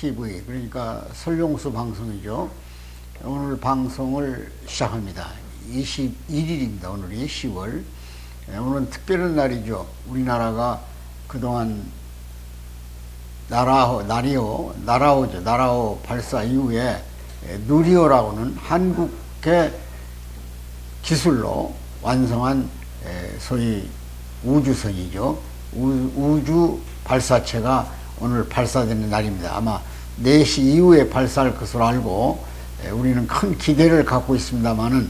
TV, 그러니까 설용수 방송이죠. 오늘 방송을 시작합니다. 21일입니다. 오늘이 10월. 오늘은 특별한 날이죠. 우리나라가 그동안 나라호 발사 이후에 누리호라고는 한국의 기술로 완성한 소위 우주선이죠. 우주 발사체가 오늘 발사되는 날입니다. 아마 4시 이후에 발사할 것으로 알고 우리는 큰 기대를 갖고 있습니다만은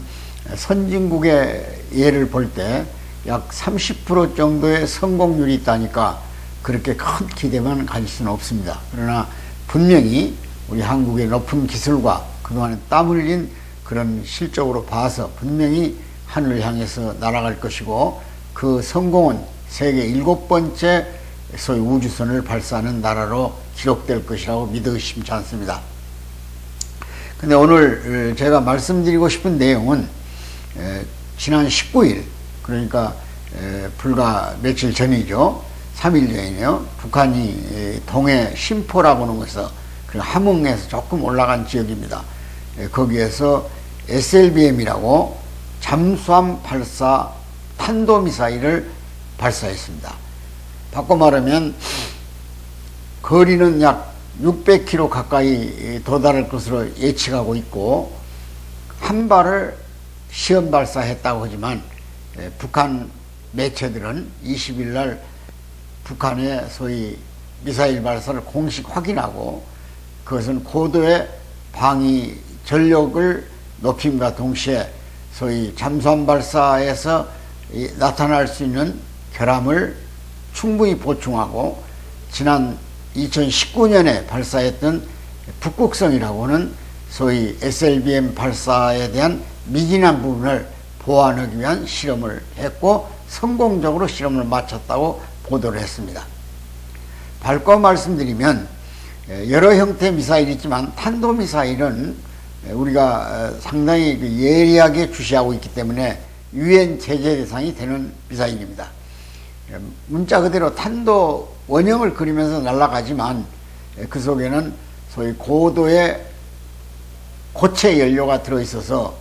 선진국의 예를 볼 때 약 30% 정도의 성공률이 있다니까 그렇게 큰 기대만 가질 수는 없습니다. 그러나 분명히 우리 한국의 높은 기술과 그동안에 땀 흘린 그런 실적으로 봐서 분명히 하늘을 향해서 날아갈 것이고, 그 성공은 세계 7번째 소위 우주선을 발사하는 나라로 기록될 것이라고 믿어 의심치 않습니다. 근데 오늘 제가 말씀드리고 싶은 내용은 지난 19일, 그러니까 불과 며칠 전이죠. 3일 전이네요. 북한이 동해 심포라고 하는 곳에서 함흥에서 조금 올라간 지역입니다. 거기에서 SLBM이라고 잠수함 발사 탄도미사일을 발사했습니다. 바꿔 말하면 거리는 약 600km 가까이 도달할 것으로 예측하고 있고, 한 발을 시험 발사했다고 하지만 북한 매체들은 20일 날 북한의 소위 미사일 발사를 공식 확인하고, 그것은 고도의 방위 전력을 높임과 동시에 소위 잠수함 발사에서 나타날 수 있는 결함을 충분히 보충하고, 지난 2019년에 발사했던 북극성이라고 하는 소위 SLBM 발사에 대한 미진한 부분을 보완하기 위한 실험을 했고, 성공적으로 실험을 마쳤다고 보도를 했습니다. 밝고 말씀드리면 여러 형태의 미사일이 있지만 탄도미사일은 우리가 상당히 예리하게 주시하고 있기 때문에 유엔 제재 대상이 되는 미사일입니다. 문자 그대로 탄도 원형을 그리면서 날아가지만 그 속에는 소위 고도의 고체 연료가 들어있어서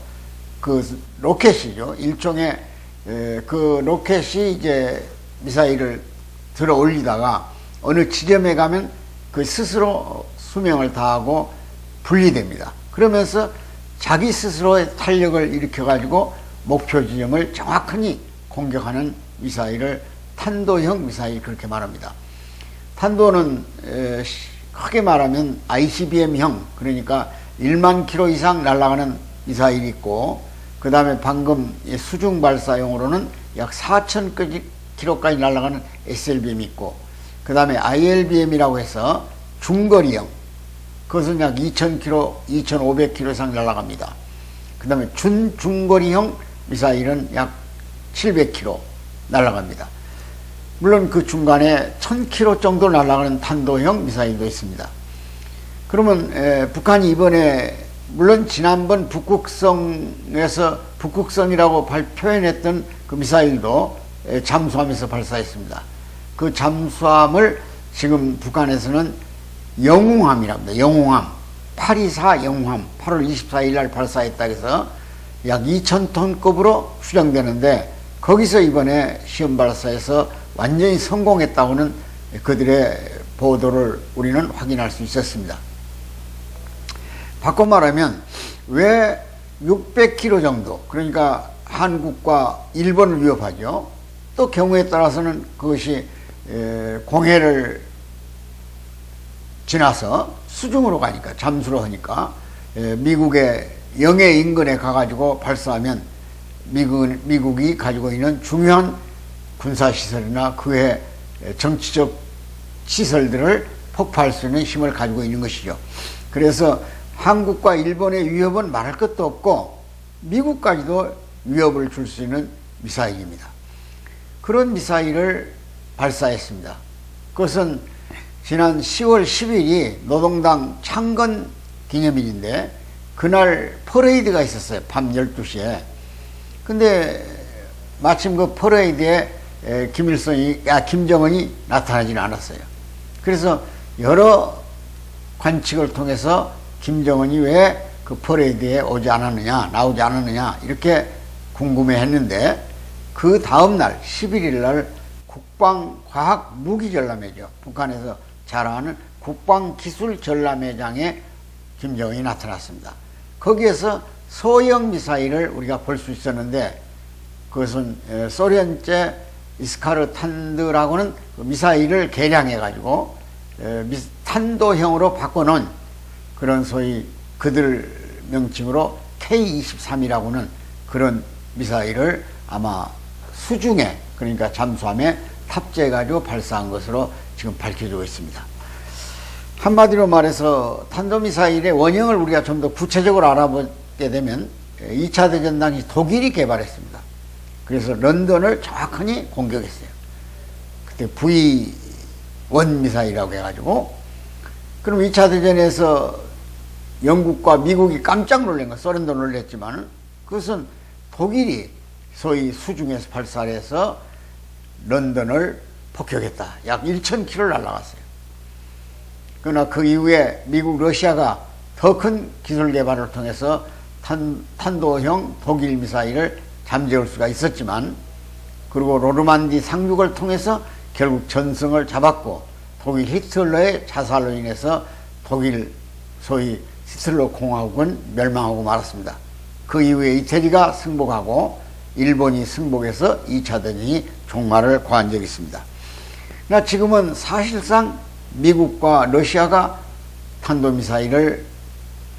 그 로켓이죠. 일종의 그 로켓이 이제 미사일을 들어 올리다가 어느 지점에 가면 그 스스로 수명을 다하고 분리됩니다. 그러면서 자기 스스로의 탄력을 일으켜 가지고 목표 지점을 정확히 공격하는 미사일을 탄도형 미사일, 그렇게 말합니다. 탄도는 크게 말하면 ICBM형, 그러니까 1만 킬로 이상 날아가는 미사일이 있고, 그 다음에 방금 수중 발사용으로는 약 4,000 킬로까지 날아가는 SLBM이 있고, 그 다음에 ILBM이라고 해서 중거리형, 그것은 약 2,000km, 2,500km 이상 날아갑니다. 그 다음에 중거리형 미사일은 약 700km 날아갑니다. 물론 그 중간에 1000km 정도 날아가는 탄도형 미사일도 있습니다. 그러면 북한이 이번에, 물론 지난번 북극성이라고 표현했던 그 미사일도 잠수함에서 발사했습니다. 그 잠수함을 지금 북한에서는 영웅함이라고 합니다. 영웅함, 824 영웅함, 8월 24일 날 발사했다 해서 약 2000톤급으로 추정되는데, 거기서 이번에 시험 발사해서 완전히 성공했다고는 그들의 보도를 우리는 확인할 수 있었습니다. 바꿔 말하면 왜 600km 정도, 그러니까 한국과 일본을 위협하죠. 또 경우에 따라서는 그것이 공해를 지나서 수중으로 가니까, 잠수로 하니까 미국의 영해 인근에 가가지고 발사하면 미국이 가지고 있는 중요한 군사시설이나 그의 정치적 시설들을 폭파할 수 있는 힘을 가지고 있는 것이죠. 그래서 한국과 일본의 위협은 말할 것도 없고 미국까지도 위협을 줄 수 있는 미사일입니다. 그런 미사일을 발사했습니다. 그것은 지난 10월 10일이 노동당 창건 기념일인데 그날 퍼레이드가 있었어요. 밤 12시에. 근데 마침 그 퍼레이드에 김정은이 나타나지는 않았어요. 그래서 여러 관측을 통해서 김정은이 왜 그 퍼레이드에 오지 않았느냐, 나오지 않았느냐 이렇게 궁금해 했는데, 그 다음날 11일 날 국방과학무기전람회죠. 북한에서 자랑하는 국방기술전람회장에 김정은이 나타났습니다. 거기에서 소형 미사일을 우리가 볼 수 있었는데, 그것은 소련제 이스카르 탄드라고는 그 미사일을 개량해 가지고 탄도형으로 바꿔놓은 그런 소위 그들 명칭으로 K-23이라고는 그런 미사일을 아마 수중에, 그러니까 잠수함에 탑재해 가지고 발사한 것으로 지금 밝혀지고 있습니다. 한마디로 말해서 탄도미사일의 원형을 우리가 좀 더 구체적으로 알아보게 되면 2차 대전 당시 독일이 개발했습니다. 그래서 런던을 정확히 공격했어요. 그때 V1 미사일이라고 해가지고. 그럼 2차 대전에서 영국과 미국이 깜짝 놀란 거, 소련도 놀랬지만 그것은 독일이 소위 수중에서 발사를 해서 런던을 폭격했다. 약 1,000km를 날아갔어요. 그러나 그 이후에 미국, 러시아가 더 큰 기술 개발을 통해서 탄도형 독일 미사일을 잠재울 수가 있었지만, 그리고 노르만디 상륙을 통해서 결국 전승을 잡았고, 독일 히틀러의 자살로 인해서 독일 소위 히틀러 공화국은 멸망하고 말았습니다. 그 이후에 이태리가 승복하고 일본이 승복해서 2차 대전이 종말을 거한 적이 있습니다. 그러나 지금은 사실상 미국과 러시아가 탄도미사일을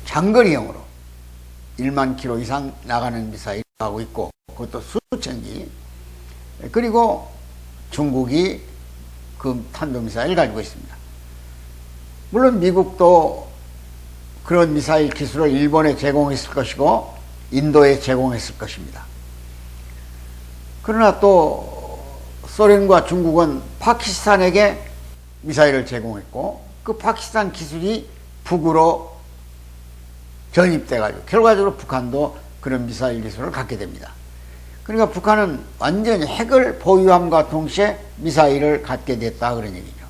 장거리형으로 1만 킬로 이상 나가는 미사일을 하고 있고, 그것도 수천 기. 그리고 중국이 그 탄도미사일을 가지고 있습니다. 물론 미국도 그런 미사일 기술을 일본에 제공했을 것이고 인도에 제공했을 것입니다. 그러나 또 소련과 중국은 파키스탄에게 미사일을 제공했고, 그 파키스탄 기술이 북으로 전입돼 가지고 결과적으로 북한도 그런 미사일 기술을 갖게 됩니다. 그러니까 북한은 완전히 핵을 보유함과 동시에 미사일을 갖게 됐다, 그런 얘기죠.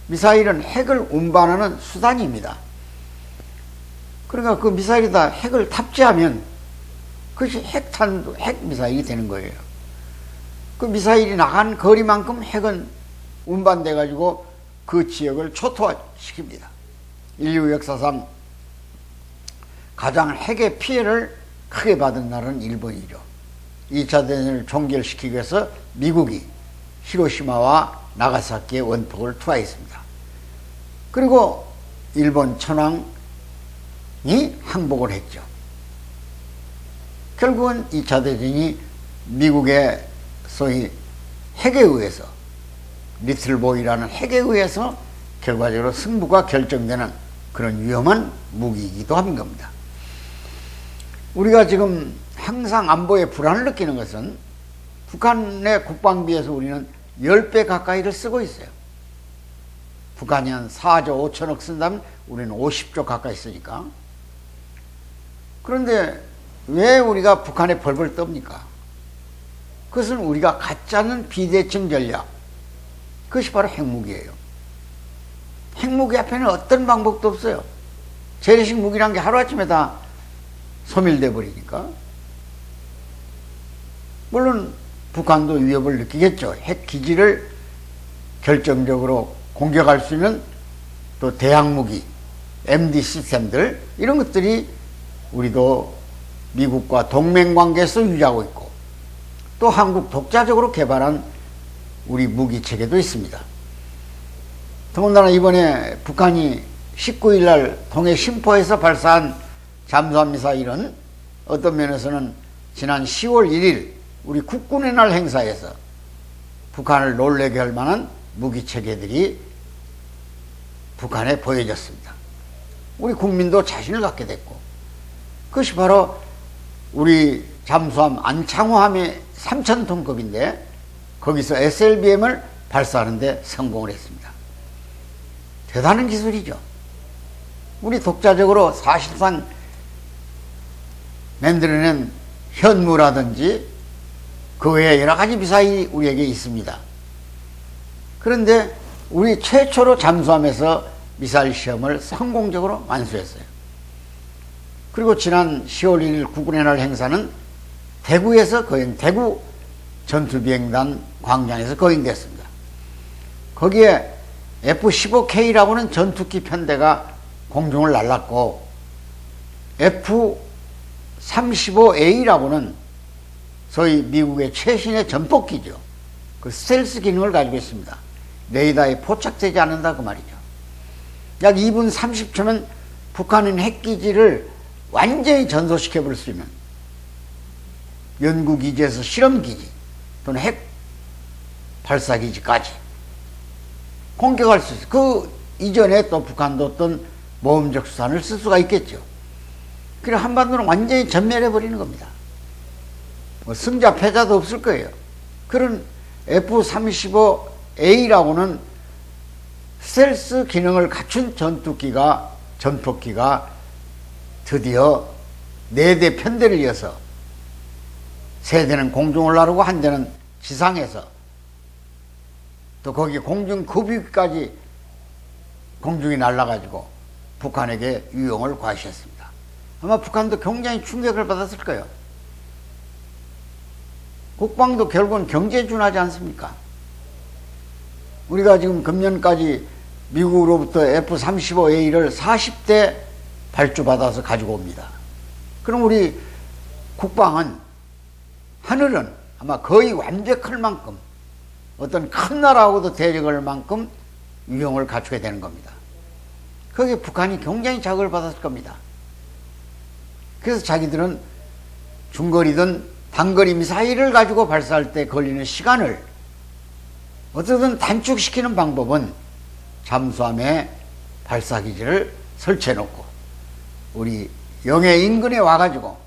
미사일은 핵을 운반하는 수단입니다. 그러니까 그 미사일에다 핵을 탑재하면 그것이 핵 미사일이 되는 거예요. 그 미사일이 나간 거리만큼 핵은 운반돼 가지고 그 지역을 초토화시킵니다. 인류 역사상 가장 핵의 피해를 크게 받은 나라는 일본이죠. 2차 대전을 종결시키기 위해서 미국이 히로시마와 나가사키에 원폭을 투하했습니다. 그리고 일본 천황이 항복을 했죠. 결국은 2차 대전이 미국의 소위 핵에 의해서, 리틀보이라는 핵에 의해서 결과적으로 승부가 결정되는 그런 위험한 무기이기도 한 겁니다. 우리가 지금 항상 안보에 불안을 느끼는 것은 북한의 국방비에서 우리는 10배 가까이를 쓰고 있어요. 북한이 한 4조 5천억 쓴다면 우리는 50조 가까이 쓰니까. 그런데 왜 우리가 북한에 벌벌 떱니까? 그것은 우리가 갖지 않는 비대칭 전략, 그것이 바로 핵무기예요. 핵무기 앞에는 어떤 방법도 없어요. 재래식 무기란 게 하루아침에 다 소멸돼 버리니까. 물론 북한도 위협을 느끼겠죠. 핵 기지를 결정적으로 공격할 수 있는 또 대항무기, MD 시스템들, 이런 것들이 우리도 미국과 동맹관계에서 유지하고 있고, 또 한국 독자적으로 개발한 우리 무기체계도 있습니다. 더군다나 이번에 북한이 19일 날 동해 심포에서 발사한 잠수함 미사일은 어떤 면에서는 지난 10월 1일 우리 국군의 날 행사에서 북한을 놀라게 할 만한 무기체계들이 북한에 보여졌습니다. 우리 국민도 자신을 갖게 됐고, 그것이 바로 우리 잠수함 안창호함이 3,000톤급인데 거기서 SLBM을 발사하는데 성공을 했습니다. 대단한 기술이죠. 우리 독자적으로 사실상 만들어낸 현무라든지 그 외에 여러 가지 미사일이 우리에게 있습니다. 그런데 우리 최초로 잠수함에서 미사일 시험을 성공적으로 완수했어요. 그리고 지난 10월 1일 국군의 날 행사는 대구에서 대구 전투비행단 광장에서 거행됐습니다. 거기에 F-15K라고는 전투기 편대가 공중을 날랐고 F-35A라고는 소위 미국의 최신의 전폭기죠. 그 스텔스 기능을 가지고 있습니다. 레이더에 포착되지 않는다 그 말이죠. 약 2분 30초면 북한은 핵기지를 완전히 전소시켜버릴 수 있는 연구기지에서 실험기지 또는 핵 발사기지까지 공격할 수 있어요. 그 이전에 또 북한도 어떤 모험적 수단을 쓸 수가 있겠죠. 그래 한반도는 완전히 전멸해버리는 겁니다. 뭐 승자 패자도 없을 거예요. 그런 F-35A라고는 스텔스 기능을 갖춘 전폭기가 드디어 4대 편대를 이어서 3대는 공중을 나르고 1대는 지상에서 또 거기 공중 급유기까지 공중에 날아가지고 북한에게 유용을 과시했습니다. 아마 북한도 굉장히 충격을 받았을 거예요. 국방도 결국은 경제준하지 않습니까? 우리가 지금 금년까지 미국으로부터 F-35A를 40대 발주받아서 가지고 옵니다. 그럼 우리 국방은 하늘은 아마 거의 완벽할 만큼 어떤 큰 나라하고도 대적할 만큼 유형을 갖추게 되는 겁니다. 거기에 북한이 굉장히 자극을 받았을 겁니다. 그래서 자기들은 중거리든 단거리 미사일을 가지고 발사할 때 걸리는 시간을 어떻게든 단축시키는 방법은 잠수함에 발사기지를 설치해 놓고 우리 영해 인근에 와가지고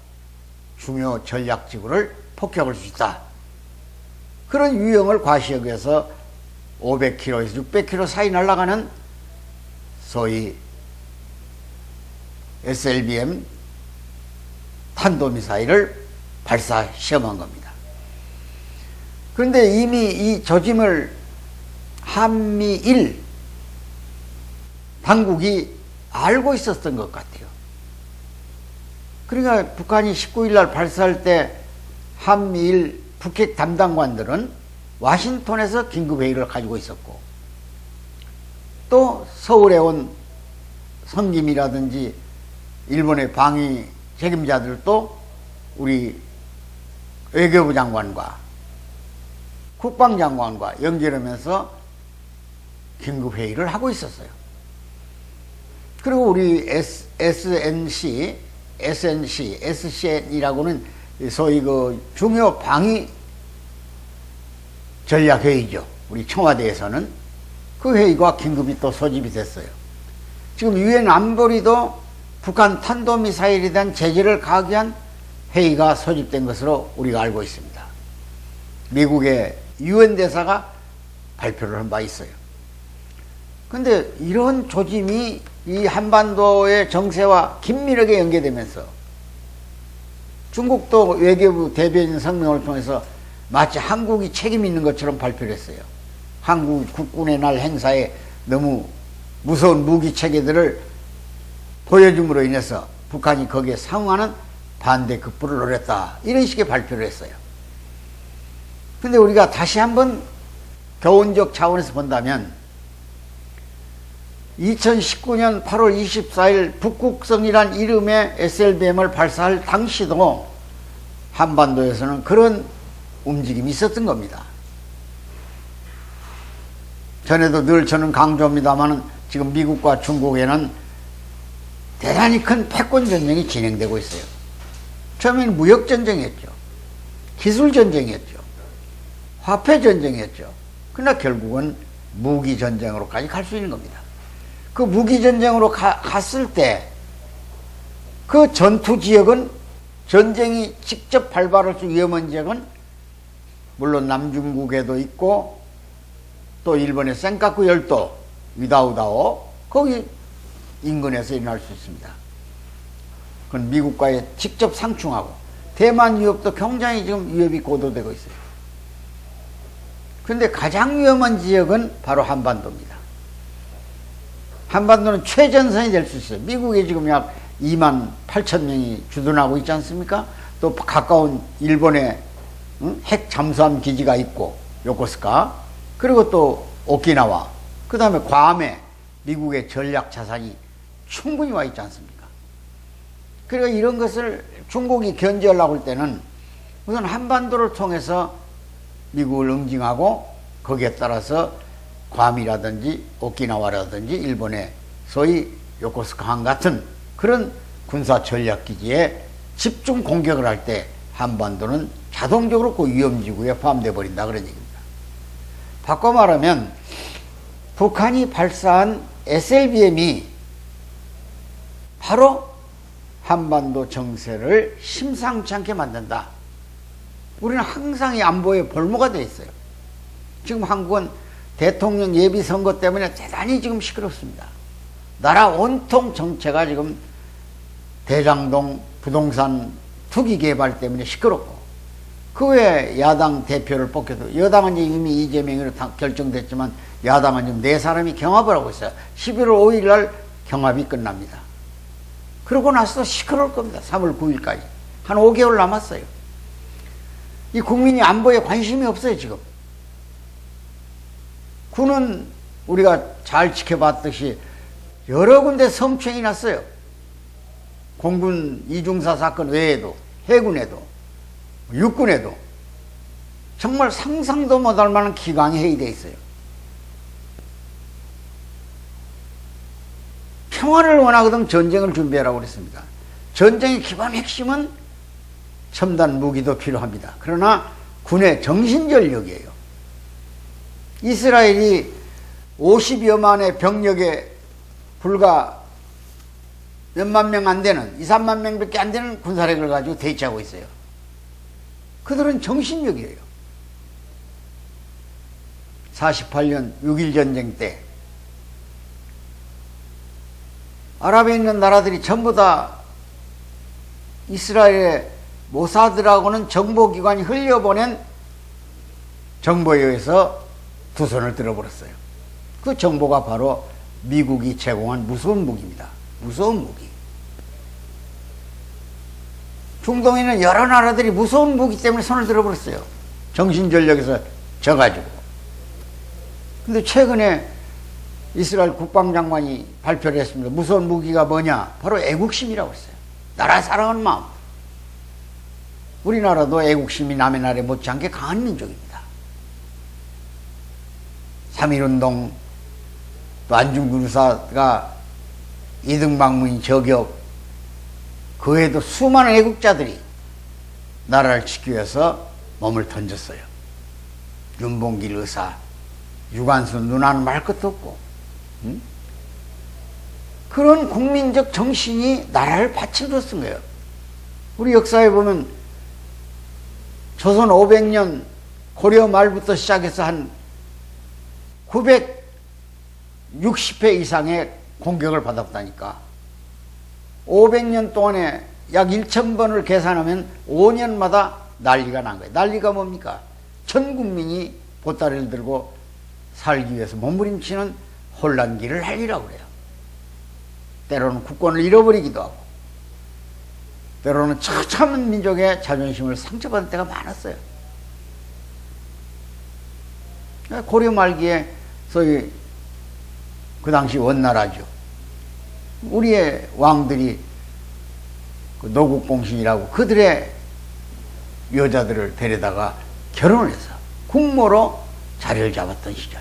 중요 전략지구를 폭격할 수 있다. 그런 유형을 과시하기 위해서 500km에서 600km 사이 날아가는 소위 SLBM 탄도미사일을 발사 시험한 겁니다. 그런데 이미 이 조짐을 한미일 당국이 알고 있었던 것 같아요. 그러니까 북한이 19일 날 발사할 때 한미일 북핵 담당관들은 와싱턴에서 긴급회의를 가지고 있었고 또 서울에 온 성김이라든지 일본의 방위 책임자들도 우리 외교부 장관과 국방장관과 연결하면서 긴급회의를 하고 있었어요. 그리고 우리 SCN이라고는 소위 그 중요 방위 전략회의죠. 우리 청와대에서는 그 회의가 긴급히 또 소집이 됐어요. 지금 유엔 안보리도 북한 탄도미사일에 대한 제재를 가하기 위한 회의가 소집된 것으로 우리가 알고 있습니다. 미국의 유엔 대사가 발표를 한 바 있어요. 그런데 이런 조짐이 이 한반도의 정세와 긴밀하게 연계되면서 중국도 외교부 대변인 성명을 통해서 마치 한국이 책임 있는 것처럼 발표를 했어요. 한국 국군의 날 행사에 너무 무서운 무기 체계들을 보여줌으로 인해서 북한이 거기에 상응하는 반대 급부를 노렸다. 이런 식의 발표를 했어요. 근데 우리가 다시 한번 교훈적 차원에서 본다면 2019년 8월 24일 북극성이란 이름의 SLBM을 발사할 당시도 한반도에서는 그런 움직임이 있었던 겁니다. 전에도 늘 저는 강조합니다만 지금 미국과 중국에는 대단히 큰 패권 전쟁이 진행되고 있어요. 처음에는 무역 전쟁이었죠. 기술 전쟁이었죠. 화폐 전쟁이었죠. 그러나 결국은 무기 전쟁으로까지 갈 수 있는 겁니다. 그 무기 전쟁으로 갔을 때 그 전투 지역은 전쟁이 직접 발발할 수 위험한 지역은 물론 남중국에도 있고 또 일본의 센카쿠 열도 위다우다오 거기 인근에서 일어날 수 있습니다. 그건 미국과의 직접 상충하고 대만 위협도 굉장히 지금 위협이 고도되고 있어요. 그런데 가장 위험한 지역은 바로 한반도입니다. 한반도는 최전선이 될 수 있어요. 미국에 지금 약 2만 8천 명이 주둔하고 있지 않습니까? 또 가까운 일본에 핵 잠수함 기지가 있고 요코스카, 그리고 또 오키나와, 그 다음에 괌에 미국의 전략 자산이 충분히 와 있지 않습니까? 그러니까 이런 것을 중국이 견제하려고 할 때는 우선 한반도를 통해서 미국을 응징하고 거기에 따라서 괌이라든지 오키나와라든지 일본의 소위 요코스카 항 같은 그런 군사 전략 기지에 집중 공격을 할 때 한반도는 자동적으로 그 위험지구에 포함되어 버린다 그런 얘기입니다. 바꿔 말하면 북한이 발사한 SLBM이 바로 한반도 정세를 심상치 않게 만든다. 우리는 항상 이 안보의 볼모가 되어 있어요. 지금 한국은 대통령 예비 선거 때문에 대단히 지금 시끄럽습니다. 나라 온통 정체가 지금 대장동 부동산 투기 개발 때문에 시끄럽고, 그 외에 야당 대표를 뽑혀도, 여당은 이미 이재명으로 결정됐지만 야당은 지금 4사람이 경합을 하고 있어요. 11월 5일 날 경합이 끝납니다. 그러고 나서 시끄러울 겁니다. 3월 9일까지. 한 5개월 남았어요. 이 국민이 안보에 관심이 없어요, 지금. 군은 우리가 잘 지켜봤듯이 여러 군데 성추행이 났어요. 공군 이중사 사건 외에도, 해군에도, 육군에도 정말 상상도 못할 만한 기강이 해이되어 있어요. 평화를 원하거든 전쟁을 준비하라고 그랬습니다. 전쟁의 기반 핵심은 첨단 무기도 필요합니다. 그러나 군의 정신전력이에요. 이스라엘이 50여만의 병력에 불과 몇만 명 안 되는, 2, 3만 명밖에 안 되는 군사력을 가지고 대치하고 있어요. 그들은 정신력이에요. 48년 6.1 전쟁 때 아랍에 있는 나라들이 전부 다 이스라엘의 모사드라고는 정보기관이 흘려보낸 정보에 의해서 두 손을 들어버렸어요. 그 정보가 바로 미국이 제공한 무서운 무기입니다. 무서운 무기. 중동에 있는 여러 나라들이 무서운 무기 때문에 손을 들어버렸어요. 정신전력에서 져가지고. 근데 최근에 이스라엘 국방장관이 발표를 했습니다. 무서운 무기가 뭐냐? 바로 애국심이라고 했어요. 나라 사랑하는 마음. 우리나라도 애국심이 남의 나라에 못지않게 강한 민족입니다. 3.1운동, 또 안중근 의사가 이등방문인 저격, 그 외에도 수많은 애국자들이 나라를 지키기 위해서 몸을 던졌어요. 윤봉길 의사, 유관순 누나는 말 것도 없고, 그런 국민적 정신이 나라를 바쳐줬던 거예요. 우리 역사에 보면 조선 500년 고려 말부터 시작해서 한 960회 이상의 공격을 받았다니까. 500년 동안에 약 1000번을 계산하면 5년마다 난리가 난 거예요. 난리가 뭡니까? 전 국민이 보따리를 들고 살기 위해서 몸부림치는 혼란기를 할 일이라고 그래요. 때로는 국권을 잃어버리기도 하고, 때로는 처참한 민족의 자존심을 상처받을 때가 많았어요. 고려 말기에 소위 그 당시 원나라죠. 우리의 왕들이 그 노국공신이라고 그들의 여자들을 데려다가 결혼을 해서 국모로 자리를 잡았던 시절.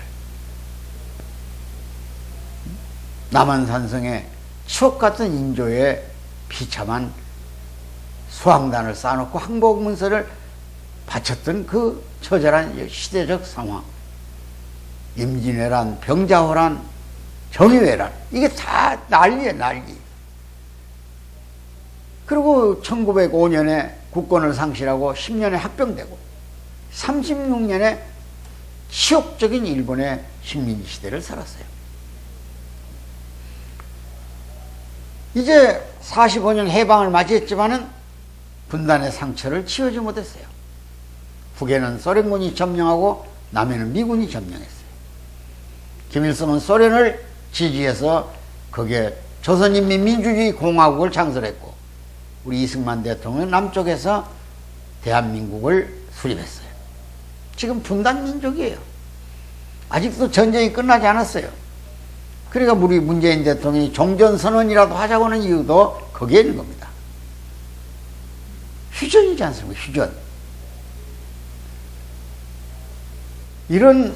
남한산성에 추억같은 인조에 비참한 수왕단을 쌓아놓고 항복문서를 바쳤던 그 처절한 시대적 상황. 임진왜란, 병자호란, 정의회란, 이게 다 난리예요, 난리. 그리고 1905년에 국권을 상실하고 10년에 합병되고 36년에 치욕적인 일본의 식민지 시대를 살았어요. 이제 45년 해방을 맞이했지만은 분단의 상처를 치우지 못했어요. 북에는 소련군이 점령하고 남에는 미군이 점령했어요. 김일성은 소련을 지지해서 거기에 조선인민민주주의 공화국을 창설했고 우리 이승만 대통령은 남쪽에서 대한민국을 수립했어요. 지금 분단민족이에요. 아직도 전쟁이 끝나지 않았어요. 그러니까 우리 문재인 대통령이 종전선언이라도 하자고 하는 이유도 거기에 있는 겁니다. 휴전이지 않습니까? 휴전. 이런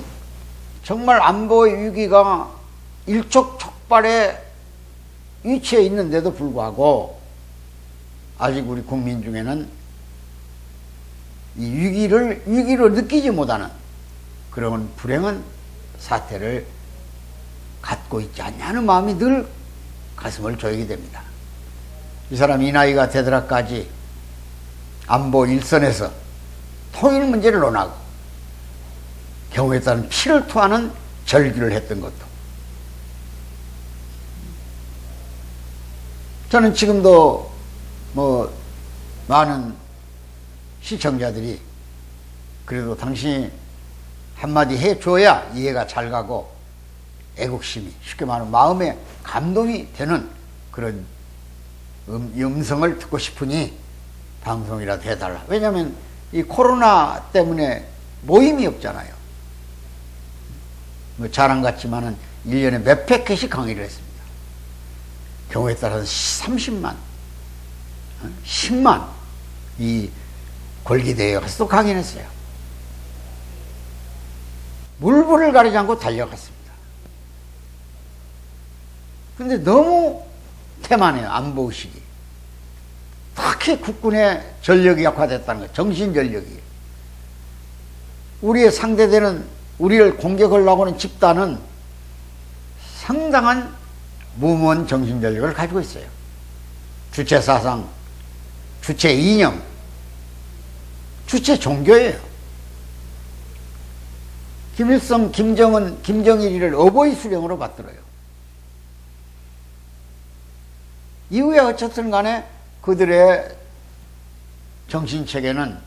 정말 안보의 위기가 일촉즉발의 위치에 있는데도 불구하고 아직 우리 국민 중에는 이 위기로 느끼지 못하는 그런 불행한 사태를 갖고 있지 않냐는 마음이 늘 가슴을 조이게 됩니다. 이 사람이 이 나이가 되더라까지 안보 일선에서 통일 문제를 논하고 경우에 따른 피를 토하는 절규를 했던 것도 저는 지금도 뭐 많은 시청자들이 그래도 당신이 한마디 해줘야 이해가 잘 가고 애국심이 쉽게 말하면 마음에 감동이 되는 그런 음성을 듣고 싶으니 방송이라도 해달라. 왜냐하면 이 코로나 때문에 모임이 없잖아요. 뭐 자랑 같지만은 1년에 몇백 회씩 강의를 했습니다. 경우에 따라서 30만, 10만 이 골기대에 가서 또 강의를 했어요. 물불을 가리지 않고 달려갔습니다. 근데 너무 태만해요. 안보의식이. 특히 국군의 전력이 약화됐다는 거예요. 정신전력이. 우리의 상대되는 우리를 공격하려고 하는 집단은 상당한 무모한 정신전력을 가지고 있어요. 주체사상, 주체이념, 주체종교예요. 김일성, 김정은, 김정일이를 어버이 수령으로 받들어요. 이후에 어쨌든 간에 그들의 정신체계는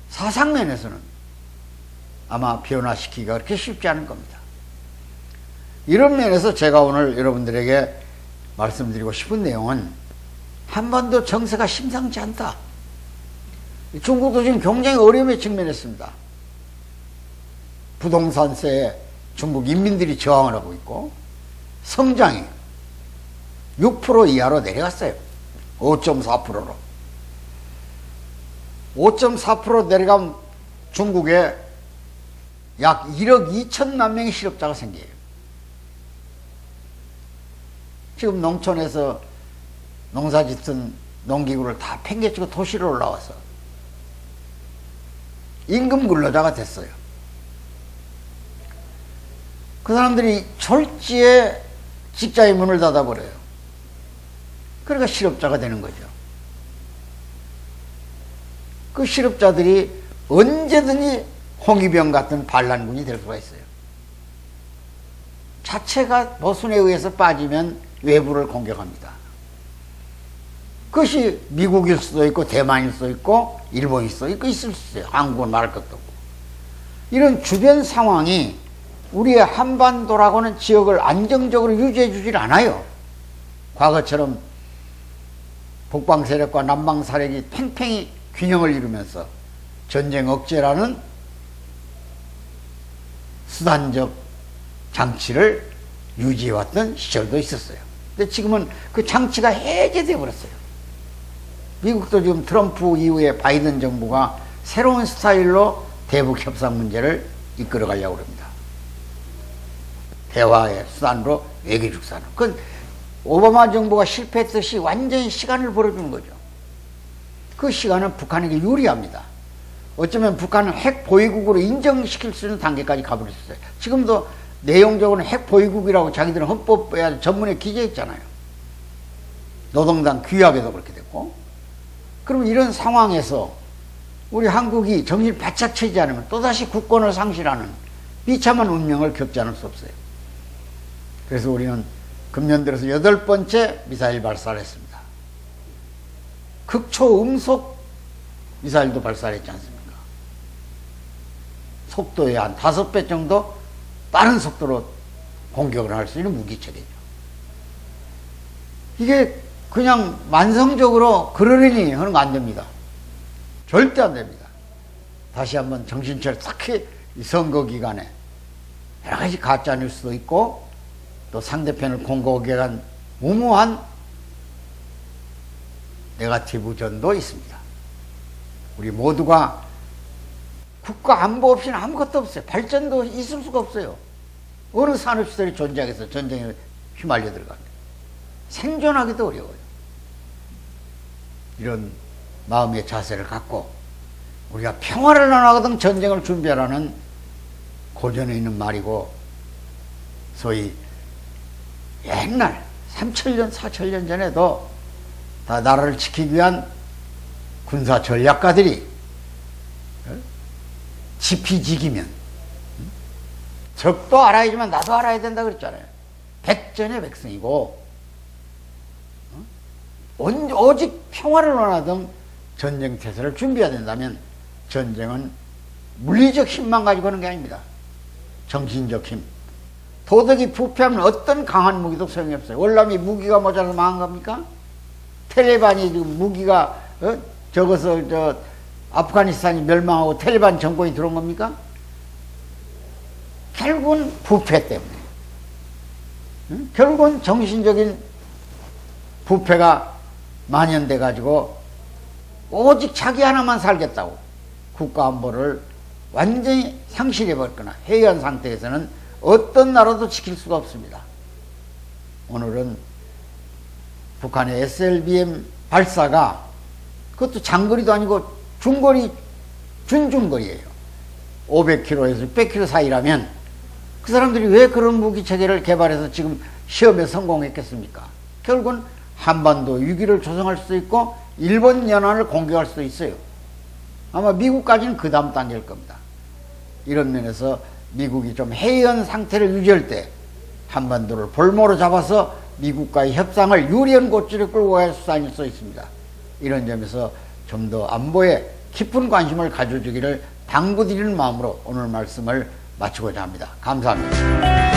사상면에서는 아마 변화시키기가 그렇게 쉽지 않을 겁니다. 이런 면에서 제가 오늘 여러분들에게 말씀드리고 싶은 내용은 한반도 정세가 심상치 않다. 중국도 지금 굉장히 어려움에 직면했습니다. 부동산세에 중국 인민들이 저항을 하고 있고 성장이 6% 이하로 내려갔어요. 5.4%로. 5.4% 내려간 중국에 약 1억 2천만 명의 실업자가 생겨요. 지금 농촌에서 농사짓던 농기구를 다 팽개치고 도시로 올라와서 임금 근로자가 됐어요. 그 사람들이 졸지에 직장의 문을 닫아버려요. 그러니까 실업자가 되는 거죠. 그 실업자들이 언제든지 홍위병 같은 반란군이 될 수가 있어요. 자체가 모순에 의해서 빠지면 외부를 공격합니다. 그것이 미국일 수도 있고 대만일 수도 있고 일본일 수도 있고 있을 수 있어요. 한국은 말할 것도 없고. 이런 주변 상황이 우리의 한반도라고는 지역을 안정적으로 유지해 주질 않아요. 과거처럼 북방 세력과 남방 세력이 팽팽히 균형을 이루면서 전쟁 억제라는 수단적 장치를 유지해왔던 시절도 있었어요. 근데 지금은 그 장치가 해제되어 버렸어요. 미국도 지금 트럼프 이후에 바이든 정부가 새로운 스타일로 대북 협상 문제를 이끌어 가려고 합니다. 대화의 수단으로 외교적 수단으로. 그건 오바마 정부가 실패했듯이 완전히 시간을 벌어주는 거죠. 그 시간은 북한에게 유리합니다. 어쩌면 북한은 핵 보위국으로 인정시킬 수 있는 단계까지 가버렸어요. 지금도 내용적으로는 핵 보위국이라고 자기들은 헌법에 전문에 기재했잖아요. 노동당 규약에도 그렇게 됐고. 그럼 이런 상황에서 우리 한국이 정신 바짝 차리지 않으면 또다시 국권을 상실하는 비참한 운명을 겪지 않을 수 없어요. 그래서 우리는 금년 들어서 8번째 미사일 발사를 했습니다. 극초음속 미사일도 발사를 했지 않습니까? 속도의 한 5배 정도 빠른 속도로 공격을 할 수 있는 무기체계죠. 이게 그냥 만성적으로 그러려니 하는 거 안 됩니다. 절대 안 됩니다. 다시 한번 정신차려, 특히 이 선거 기간에 여러 가지 가짜 뉴스도 있고 또 상대편을 공격하기 위한 무모한 네거티브 전도 있습니다. 우리 모두가 국가 안보 없이는 아무것도 없어요. 발전도 있을 수가 없어요. 어느 산업시설이 존재하겠어. 전쟁에 휘말려 들어갑니다. 생존하기도 어려워요. 이런 마음의 자세를 갖고 우리가 평화를 원하거든 전쟁을 준비하라는 고전에 있는 말이고, 소위 옛날 3,000년 4,000년 전에도 다 나라를 지키기 위한 군사 전략가들이 지피지기면 적도 알아야지만 나도 알아야 된다 그랬잖아요. 백전의 백승이고, 오직 평화를 원하던 전쟁태세를 준비해야 된다면 전쟁은 물리적 힘만 가지고 하는 게 아닙니다. 정신적 힘. 도덕이 부패하면 어떤 강한 무기도 소용이 없어요. 월남이 무기가 모자라서 망한 겁니까? 텔레반이 지금 무기가 적어서 아프가니스탄이 멸망하고 텔레반 정권이 들어온 겁니까? 결국은 부패 때문에. 결국은 정신적인 부패가 만연돼 가지고 오직 자기 하나만 살겠다고 국가 안보를 완전히 상실해 버렸거나 해이한 상태에서는 어떤 나라도 지킬 수가 없습니다. 오늘은 북한의 SLBM 발사가 그것도 장거리도 아니고 중거리, 준중거리예요. 500km에서 600km 사이라면 그 사람들이 왜 그런 무기 체계를 개발해서 지금 시험에 성공했겠습니까? 결국은 한반도 위기를 조성할 수도 있고 일본 연안을 공격할 수도 있어요. 아마 미국까지는 그 다음 단계일 겁니다. 이런 면에서 미국이 좀 해이한 상태를 유지할 때 한반도를 볼모로 잡아서 미국과의 협상을 유리한 고지로 끌고 갈 수 있습니다. 이런 점에서 좀 더 안보에 깊은 관심을 가져주기를 당부드리는 마음으로 오늘 말씀을 마치고자 합니다. 감사합니다.